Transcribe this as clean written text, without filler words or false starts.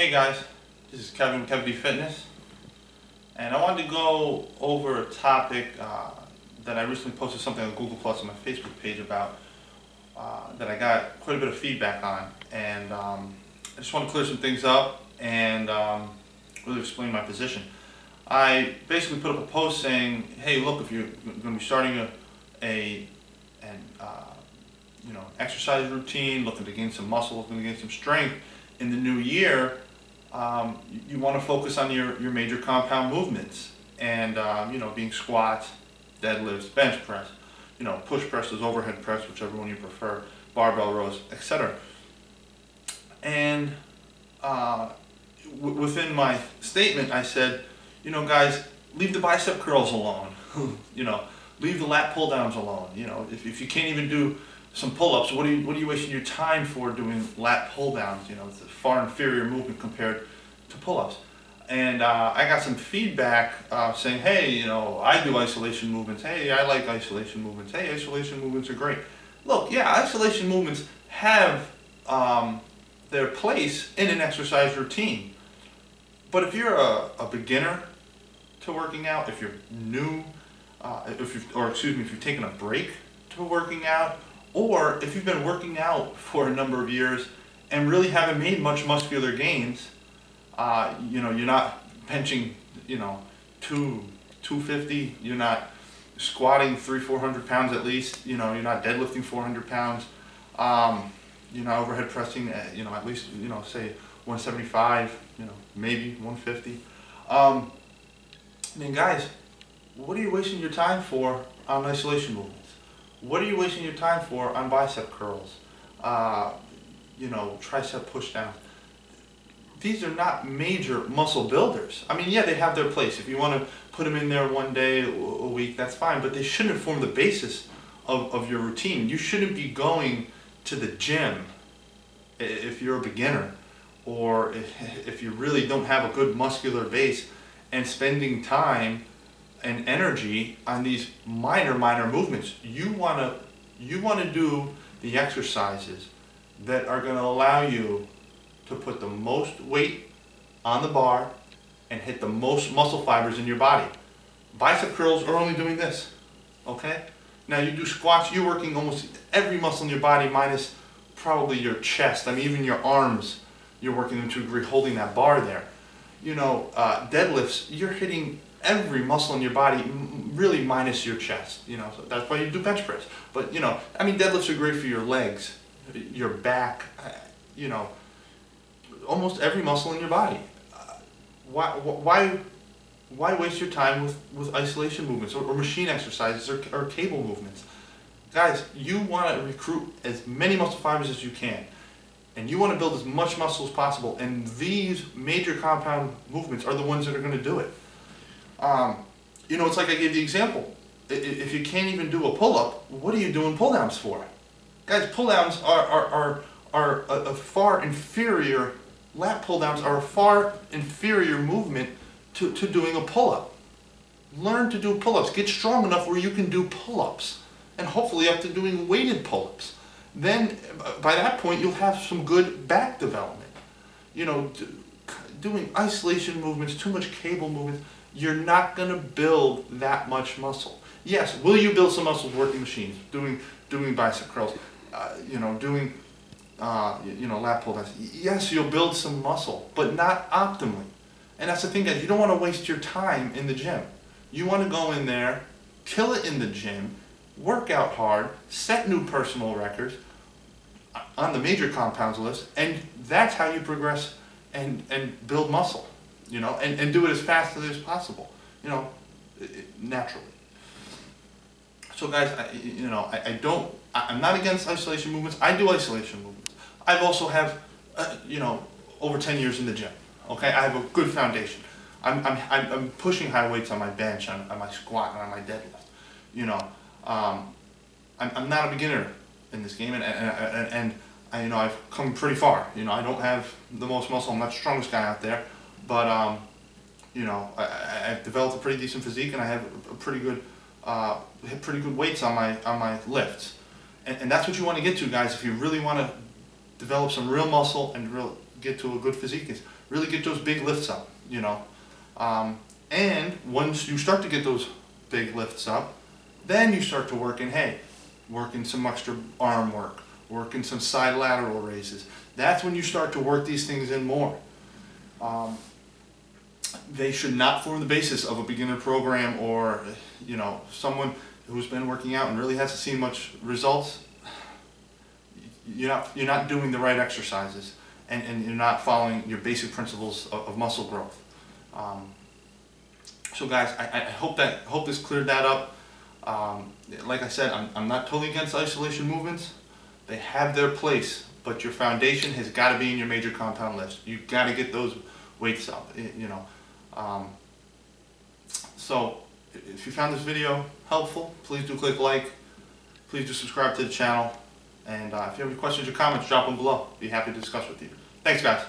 Hey guys, this is Kevin, Kev-D Fitness, and I wanted to go over a topic that I recently posted something on Google Plus on my Facebook page about that I got quite a bit of feedback on, and I just want to clear some things up and really explain my position. I basically put up a post saying, hey look, if you're going to be starting an exercise routine, looking to gain some muscle, looking to gain some strength in the new year, you want to focus on your major compound movements, and being squats, deadlifts, bench press, push presses, overhead press, whichever one you prefer, barbell rows, etc. And within my statement I said, guys, leave the bicep curls alone. Leave the lat pull downs alone. If you can't even do some pull-ups, what are you wasting your time for doing lat pull downs? It's a far inferior movement compared to pull-ups. And I got some feedback saying, hey, I do isolation movements. Hey, I like isolation movements. Hey, isolation movements are great. Look, yeah, isolation movements have their place in an exercise routine. But if you're a beginner to working out, if you're new, if you've taken a break to working out, or if you've been working out for a number of years and really haven't made much muscular gains, you're not benching, 250, you're not squatting 300-400 pounds at least, you're not deadlifting 400 pounds, you're not overhead pressing, at least, say 175, maybe 150. Guys, what are you wasting your time for on isolation movements? What are you wasting your time for on bicep curls? Tricep push down. These are not major muscle builders. Yeah, they have their place. If you want to put them in there one day a week, that's fine, but they shouldn't form the basis of your routine. You shouldn't be going to the gym if you're a beginner, or if you really don't have a good muscular base, and spending time and energy on these minor movements. You want to do the exercises that are going to allow you to put the most weight on the bar and hit the most muscle fibers in your body. Bicep curls are only doing this, okay? Now you do squats, you're working almost every muscle in your body minus probably your chest. Even your arms, you're working them to a degree holding that bar there. Deadlifts, you're hitting every muscle in your body, really minus your chest. So that's why you do bench press. But deadlifts are great for your legs, your back, almost every muscle in your body. Why waste your time with isolation movements or machine exercises or cable movements? Guys, you want to recruit as many muscle fibers as you can, and you want to build as much muscle as possible, and these major compound movements are the ones that are going to do it. It's like I gave the example. If you can't even do a pull-up, what are you doing pull-downs for? Guys, pull-downs are a far inferior, lat pull-downs are a far inferior movement to doing a pull-up. Learn to do pull-ups. Get strong enough where you can do pull-ups, and hopefully up to doing weighted pull-ups. Then, by that point, you'll have some good back development. Doing isolation movements, too much cable movements, you're not going to build that much muscle. Yes, will you build some muscles working machines, doing bicep curls, doing lat pull downs? Yes, you'll build some muscle, but not optimally. And that's the thing, guys. You don't want to waste your time in the gym. You want to go in there, kill it in the gym, work out hard, set new personal records on the major compounds list, and that's how you progress and build muscle. And do it as fast as possible, naturally. So guys, I'm not against isolation movements. I do isolation movements. I've also have, over 10 years in the gym. Okay, I have a good foundation. I'm pushing high weights on my bench, on my squat, and on my deadlift. I'm not a beginner in this game, and I've come pretty far. I don't have the most muscle. I'm not the strongest guy out there. But I've developed a pretty decent physique, and I have a pretty good, hit pretty good weights on my lifts, and that's what you want to get to, guys. If you really want to develop some real muscle and get to a good physique, is really get those big lifts up, you know. And once you start to get those big lifts up, then you start to work in, hey, working some extra arm work, working some side lateral raises. That's when you start to work these things in more. They should not form the basis of a beginner program, or, you know, someone who's been working out and really hasn't seen much results. You're not doing the right exercises, and you're not following your basic principles of muscle growth. So guys, I hope this cleared that up. Like I said, I'm not totally against isolation movements. They have their place, but your foundation has got to be in your major compound lifts. You've got to get those weights up, you know. So if you found this video helpful, please do click like, please do subscribe to the channel, and if you have any questions or comments, drop them below. Be happy to discuss with you. Thanks guys.